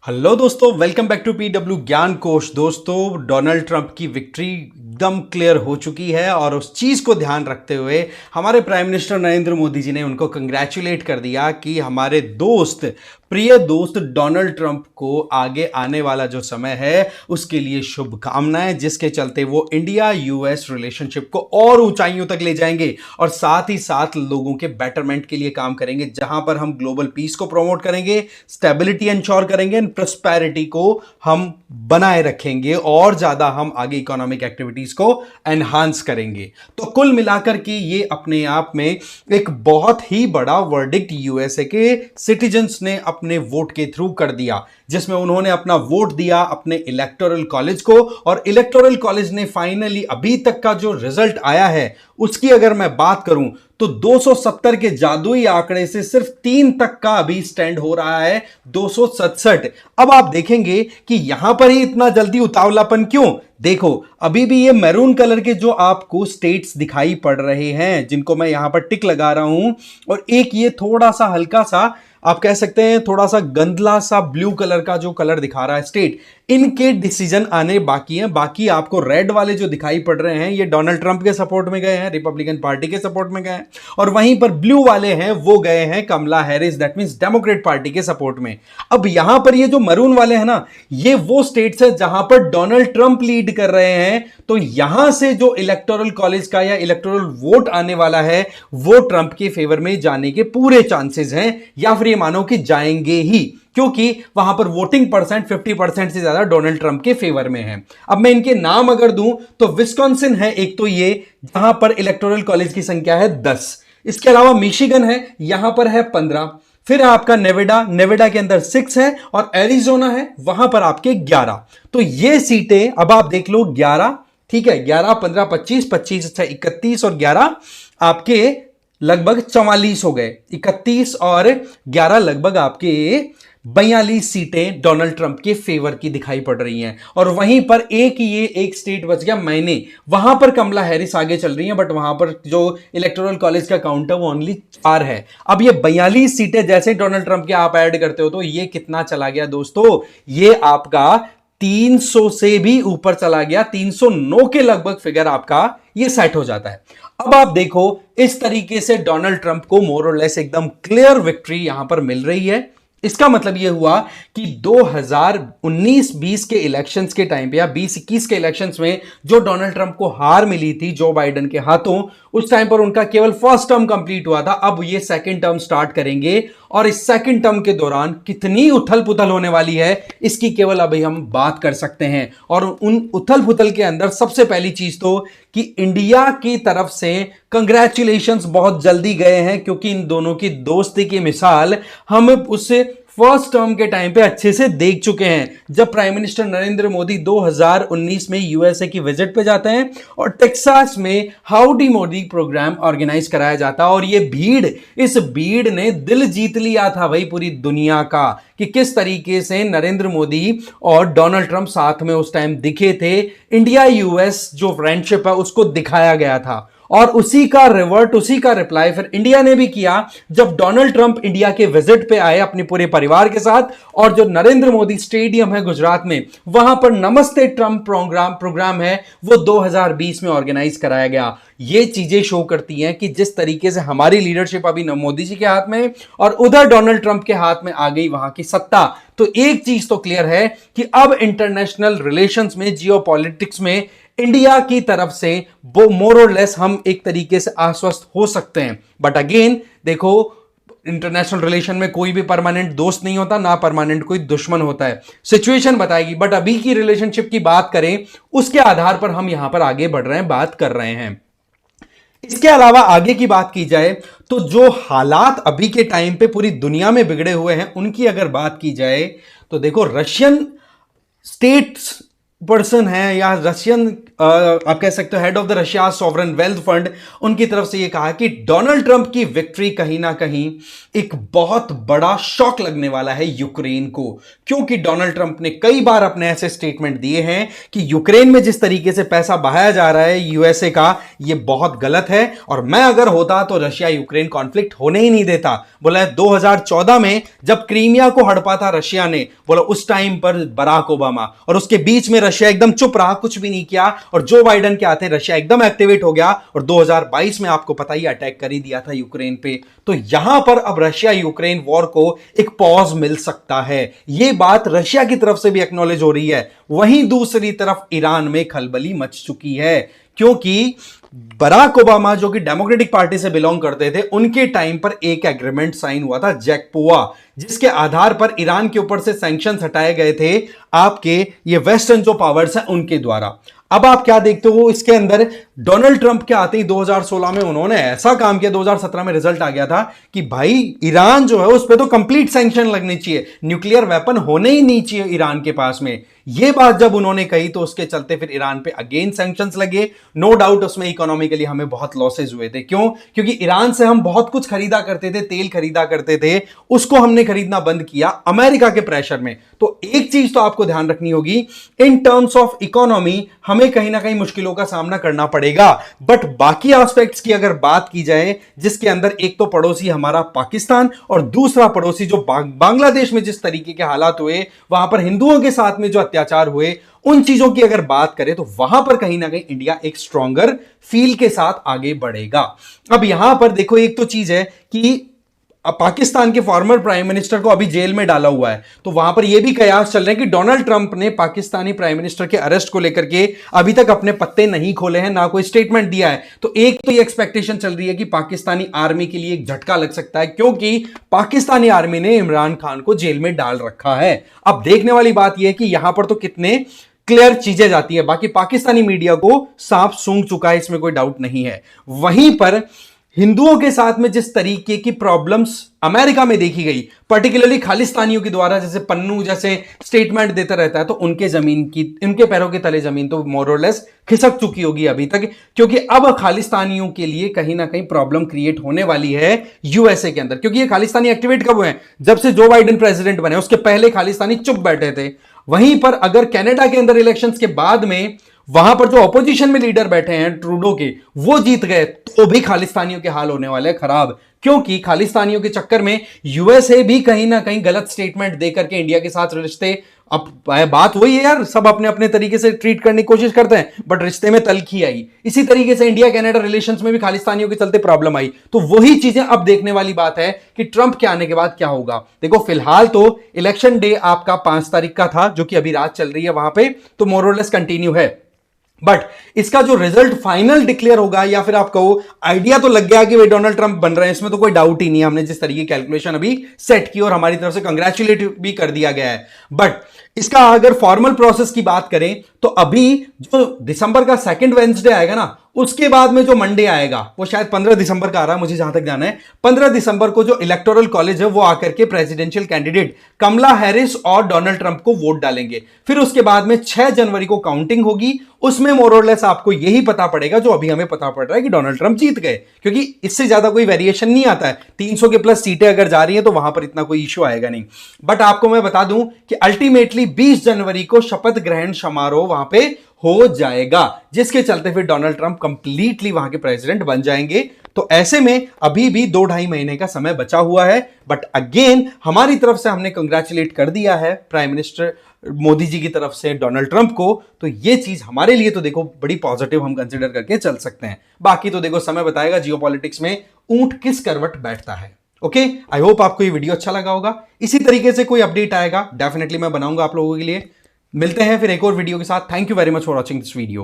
Hello दोस्तों, welcome back to PW ज्ञान कोश। दोस्तों, डोनाल्ड ट्रंप की विक्ट्री एकदम क्लियर हो चुकी है और उस चीज को ध्यान रखते हुए हमारे प्राइम मिनिस्टर नरेंद्र मोदी जी ने उनको कंग्रेचुलेट कर दिया कि हमारे प्रिय दोस्त डोनाल्ड ट्रंप को आगे आने वाला जो समय है उसके लिए शुभकामनाएं, जिसके चलते वो इंडिया यूएस रिलेशनशिप को और ऊंचाइयों तक ले जाएंगे और साथ ही साथ लोगों के बेटरमेंट के लिए काम करेंगे, जहां पर हम ग्लोबल पीस को प्रमोट करेंगे, स्टेबिलिटी इंश्योर करेंगे, प्रॉस्पेरिटी को हम बनाए रखेंगे और ज्यादा हम आगे इकोनॉमिक एक्टिविटीज को एनहांस करेंगे। तो कुल मिलाकर के ये अपने आप में एक बहुत ही बड़ा वर्डिक्ट यूएसए के सिटीजन्स ने अपने वोट के थ्रू कर दिया, जिसमें उन्होंने अपना वोट दिया अपने इलेक्टोरल कॉलेज को, और इलेक्टोरल कॉलेज ने फाइनली अभी तक का जो रिजल्ट आया है उसकी अगर मैं बात करूं तो 270 के जादुई आंकड़े से सिर्फ 3 तक का अभी स्टैंड हो रहा है 267। अब आप देखेंगे कि यहां पर ही इतना जल्दी उतावलापन क्यों। देखो, अभी भी ये मैरून कलर के जो आपको स्टेट्स दिखाई पड़ रहे हैं, जिनको मैं यहां पर टिक लगा रहा हूं, और एक ये थोड़ा सा हल्का सा आप कह सकते हैं थोड़ा सा गंदला सा ब्लू कलर का जो कलर दिखा रहा है स्टेट, इनके डिसीजन आने बाकी हैं। बाकी आपको रेड वाले जो दिखाई पड़ रहे हैं ये डोनाल्ड ट्रंप के सपोर्ट में गए हैं, रिपब्लिकन पार्टी के सपोर्ट में गए हैं, और वहीं पर ब्लू वाले हैं वो गए हैं Kamala Harris, that means Democrat party के सपोर्ट में। अब यहां पर ये जो मरून वाले हैं ना, ये वो स्टेट्स है जहां पर डोनाल्ड ट्रंप लीड कर रहे हैं। तो यहां से जो इलेक्टोरल कॉलेज का या इलेक्टोरल वोट आने वाला है वो ट्रंप के फेवर में जाने के पूरे चांसेस हैं, या फिर ये मानो कि जाएंगे ही, क्योंकि वहां पर वोटिंग परसेंट 50% से ज्यादा डोनाल्ड ट्रंप के फेवर में है। अब मैं इनके नाम अगर दूं तो विस्कॉन्सिन है एक, तो ये जहां पर इलेक्टोरल कॉलेज की संख्या है 10। इसके अलावा मिशिगन है, यहां पर है 15। फिर आपका नेवेडा के अंदर 6 है, और एरिजोना है, वहां पर आपके 11। तो ये सीटें अब आप देख लो 11, ठीक है, 11 15 25 25 अच्छा 31 और 11 आपके लगभग 44 हो गए। 31 और 11 लगभग आपके 42 सीटें डोनाल्ड ट्रंप के फेवर की दिखाई पड़ रही हैं। और वहीं पर एक स्टेट बच गया, मैंने वहां पर कमला हैरिस आगे चल रही हैं, बट वहां पर जो इलेक्टोरल कॉलेज का काउंट है वो ओनली 4 है। अब ये 42 सीटें जैसे डोनाल्ड ट्रंप के आप ऐड करते हो तो ये कितना चला गया दोस्तों, ये आपका 300 से भी ऊपर चला गया, 309 के लगभग फिगर आपका ये सेट हो जाता है। अब आप देखो, इस तरीके से डोनाल्ड ट्रंप को मोर और लेस एकदम क्लियर विक्ट्री यहां पर मिल रही है। इसका मतलब यह हुआ कि 2019-20 के इलेक्शंस के टाइम पे या 2021 के इलेक्शंस में जो डोनाल्ड ट्रंप को हार मिली थी जो बाइडेन के हाथों, उस टाइम पर उनका केवल फर्स्ट टर्म कंप्लीट हुआ था। अब ये सेकंड टर्म स्टार्ट करेंगे, और इस सेकंड टर्म के दौरान कितनी उथल पुथल होने वाली है इसकी केवल अभी हम बात कर सकते हैं। और उन उथल पुथल के अंदर सबसे पहली चीज तो कि इंडिया की तरफ से कंग्रेचुलेशंस बहुत जल्दी गए हैं, क्योंकि इन दोनों की दोस्ती की मिसाल हम उस फर्स्ट टर्म के टाइम पे अच्छे से देख चुके हैं, जब प्राइम मिनिस्टर नरेंद्र मोदी 2019 में यूएसए की विजिट पे जाते हैं और टेक्सास में हाउडी मोदी प्रोग्राम ऑर्गेनाइज कराया जाता है। और ये इस भीड़ ने दिल जीत लिया था भाई पूरी दुनिया का, कि किस तरीके से नरेंद्र मोदी और डोनाल्ड ट्रंप साथ में उस टाइम दिखे थे। इंडिया यूएस जो फ्रेंडशिप है उसको दिखाया गया था, और उसी का रिप्लाई फिर इंडिया ने भी किया जब डोनाल्ड ट्रंप इंडिया के विजिट पे आए अपने पूरे परिवार के साथ, और जो नरेंद्र मोदी स्टेडियम है गुजरात में, वहां पर नमस्ते ट्रंप प्रोग्राम है वो 2020 में ऑर्गेनाइज कराया गया। ये चीजें शो करती हैं कि जिस तरीके से हमारी लीडरशिप अभी मोदी जी के हाथ में और उधर डोनाल्ड ट्रंप के हाथ में आ गई वहां की सत्ता, तो एक चीज तो क्लियर है कि अब इंटरनेशनल रिलेशंस में, जियोपॉलिटिक्स में इंडिया की तरफ से वो मोर और लेस हम एक तरीके से आश्वस्त हो सकते हैं। बट अगेन देखो, इंटरनेशनल रिलेशन में कोई भी परमानेंट दोस्त नहीं होता, ना परमानेंट कोई दुश्मन होता है, सिचुएशन बताएगी। बट अभी की रिलेशनशिप की बात करें, उसके आधार पर हम यहां पर आगे बढ़ रहे हैं, बात कर रहे हैं। इसके अलावा आगे की बात की जाए तो जो हालात अभी के टाइम पे पूरी दुनिया में बिगड़े हुए हैं उनकी अगर बात की जाए तो देखो, रशियन स्टेट पर्सन है या रशियन आप कह सकते हो head of the Russia sovereign wealth fund, उनकी तरफ से ये कहा कि डोनाल्ड ट्रंप की विक्ट्री कहीं ना कहीं एक बहुत बड़ा शॉक लगने वाला है यूक्रेन को, क्योंकि डोनाल्ड ट्रंप ने कई बार अपने ऐसे स्टेटमेंट दिए हैं कि यूक्रेन में जिस तरीके से पैसा बहाया जा रहा है यूएसए का, ये बहुत गलत है और मैं अगर होता तो रशिया यूक्रेन कॉन्फ्लिक्ट होने ही नहीं देता। बोला 2014 में जब क्रीमिया को हड़पा था रशिया ने, बोला उस टाइम पर बराक ओबामा, और उसके बीच में रशिया एकदम चुप रहा, कुछ भी नहीं किया, और जो बाइडन के आते रशिया एकदम एक्टिवेट हो गया और 2022 में आपको पता ही अटैक कर ही दिया था यूक्रेन पे। तो यहां पर अब रशिया यूक्रेन वॉर को एक पॉज मिल सकता है, यह बात रशिया की तरफ से भी एक्नॉलेज हो रही है। वहीं दूसरी तरफ ईरान में खलबली मच चुकी है, क्योंकि बराक ओबामा जो कि डेमोक्रेटिक पार्टी से बिलोंग करते थे, उनके टाइम पर एक एग्रीमेंट साइन हुआ था जैकपोआ, जिसके आधार पर ईरान के ऊपर से सैंक्शंस हटाए गए थे आपके ये वेस्टर्न जो पावर्स हैं उनके द्वारा। अब आप क्या देखते हो इसके अंदर, डोनाल्ड ट्रंप के आते ही 2016 में उन्होंने ऐसा काम किया, 2017 में रिजल्ट आ गया था कि भाई ईरान जो है उस पर तो कंप्लीट सैंक्शन लगनी चाहिए, न्यूक्लियर वेपन होने ही नहीं चाहिए ईरान के पास में। यह बात जब उन्होंने कही तो उसके चलते फिर ईरान पे अगेन सैंक्शंस लगे। नो डाउट उसमें इकोनॉमिकली हमें बहुत लॉसेज हुए थे। क्यों? क्योंकि ईरान से हम बहुत कुछ खरीदा करते थे, तेल खरीदा करते थे, उसको हमने खरीदना बंद किया अमेरिका के प्रेशर में। तो एक चीज तो आपको ध्यान रखनी होगी, इन टर्म्स ऑफ इकोनॉमी हमें कहीं ना कहीं मुश्किलों का सामना करना पड़ेगा, बट बाकी एस्पेक्ट्स की अगर बात की जाए, जिसके अंदर एक तो पड़ोसी हमारा पाकिस्तान और दूसरा पड़ोसी जो बांग्लादेश में जिस तरीके के हालात हुए, वहां पर हिंदुओं के साथ में जो अत्याचार हुए, उन चीजों की अगर बात करें तो वहां पर कहीं ना कहीं इंडिया एक स्ट्रॉन्गर फील के साथ आगे बढ़ेगा। अब यहां पर देखो एक तो चीज है कि अब पाकिस्तान के फॉर्मर प्राइम मिनिस्टर को अभी जेल में डाला हुआ है, तो वहां पर यह भी कयास चल रहे हैं कि डोनाल्ड ट्रंप ने पाकिस्तानी प्राइम मिनिस्टर के अरेस्ट को लेकर के अभी तक अपने पत्ते नहीं खोले हैं, ना कोई स्टेटमेंट दिया है। तो एक तो ये एक्सपेक्टेशन चल रही है कि पाकिस्तानी आर्मी के लिए एक झटका लग सकता है, क्योंकि पाकिस्तानी आर्मी ने इमरान खान को जेल में डाल रखा है। अब देखने वाली बात यह है कि यहां पर तो कितने क्लियर चीजें जाती है, बाकी पाकिस्तानी मीडिया को सांप सूंघ चुका है, इसमें कोई डाउट नहीं है। वहीं पर हिंदुओं के साथ में जिस तरीके की प्रॉब्लम्स अमेरिका में देखी गई, पर्टिकुलरली खालिस्तानियों के द्वारा, जैसे पन्नू जैसे स्टेटमेंट देता रहता है, तो उनके जमीन की, इनके पैरों के तले जमीन तो मोरलेस खिसक चुकी होगी अभी तक, क्योंकि अब खालिस्तानियों के लिए कहीं ना कहीं प्रॉब्लम क्रिएट होने वाली है यूएसए के अंदर। क्योंकि ये खालिस्तानी एक्टिवेट कब हुए? जब से जो बाइडेन प्रेसिडेंट बने, उसके पहले खालिस्तानी चुप बैठे थे। वहीं पर अगर कनाडा के अंदर इलेक्शंस के बाद में वहां पर जो अपोजिशन में लीडर बैठे हैं ट्रूडो के, वो जीत गए, तो भी खालिस्तानियों के हाल होने वाले खराब, क्योंकि खालिस्तानियों के चक्कर में यूएसए भी कहीं ना कहीं गलत स्टेटमेंट देकर के इंडिया के साथ रिश्ते, अब बात वही है यार, सब अपने अपने तरीके से ट्रीट करने की कोशिश करते हैं, बट रिश्ते में तलखी आई। इसी तरीके से इंडिया कनाडा रिलेशंस में भी खालिस्तानियों के चलते प्रॉब्लम आई। तो वही चीजें अब देखने वाली बात है कि ट्रंप के आने के बाद क्या होगा। देखो फिलहाल तो इलेक्शन डे आपका 5 तारीख का था, जो कि अभी रात चल रही है वहां पे, तो मोरलेस कंटिन्यू है, बट इसका जो रिजल्ट फाइनल डिक्लेयर होगा, या फिर आप कहो आइडिया तो लग गया कि वे डोनाल्ड ट्रंप बन रहे हैं, इसमें तो कोई डाउट ही नहीं है। हमने जिस तरीके की कैलकुलेशन अभी सेट की और हमारी तरफ से कंग्रेचुलेट भी कर दिया गया है, बट इसका अगर फॉर्मल प्रोसेस की बात करें तो अभी जो दिसंबर का सेकंड वेंसडे आएगा ना, उसके बाद में जो मंडे आएगा वो शायद 15 दिसंबर का आ रहा है, मुझे जहां तक जाना है 15 दिसंबर को जो इलेक्टोरल कॉलेज है वो आकर के प्रेसिडेंशियल कैंडिडेट कमला हैरिस और डोनाल्ड ट्रंप को वोट डालेंगे। फिर उसके बाद में 6 जनवरी को काउंटिंग होगी, उसमें मोरलेस आपको यही पता पड़ेगा जो अभी हमें पता पड़ रहा है कि डोनाल्ड ट्रंप जीत गए, क्योंकि इससे ज्यादा कोई वेरिएशन नहीं आता है। 300 के प्लस सीटें अगर जा रही हैं तो वहां पर इतना कोई इश्यू आएगा नहीं। बट आपको मैं बता दूं कि अल्टीमेटली 20 जनवरी को शपथ ग्रहण समारोह वहां पे हो जाएगा, जिसके चलते फिर डोनाल्ड ट्रंप कंप्लीटली वहां के प्रेसिडेंट बन जाएंगे। तो ऐसे में अभी भी 2-2.5 महीने का समय बचा हुआ है, बट अगेन हमारी तरफ से हमने कंग्रेचुलेट कर दिया है प्राइम मिनिस्टर मोदी जी की तरफ से डोनाल्ड ट्रंप को। तो ये चीज हमारे लिए तो देखो बड़ी पॉजिटिव हम कंसिडर करके चल सकते हैं। बाकी तो देखो समय बताएगा जियोपॉलिटिक्स में ऊंट किस करवट बैठता है। ओके, आई होप आपको ये वीडियो अच्छा लगा होगा। इसी तरीके से कोई अपडेट आएगा डेफिनेटली मैं बनाऊंगा आप लोगों के लिए। मिलते हैं फिर एक और वीडियो के साथ। Thank you very much for watching this video.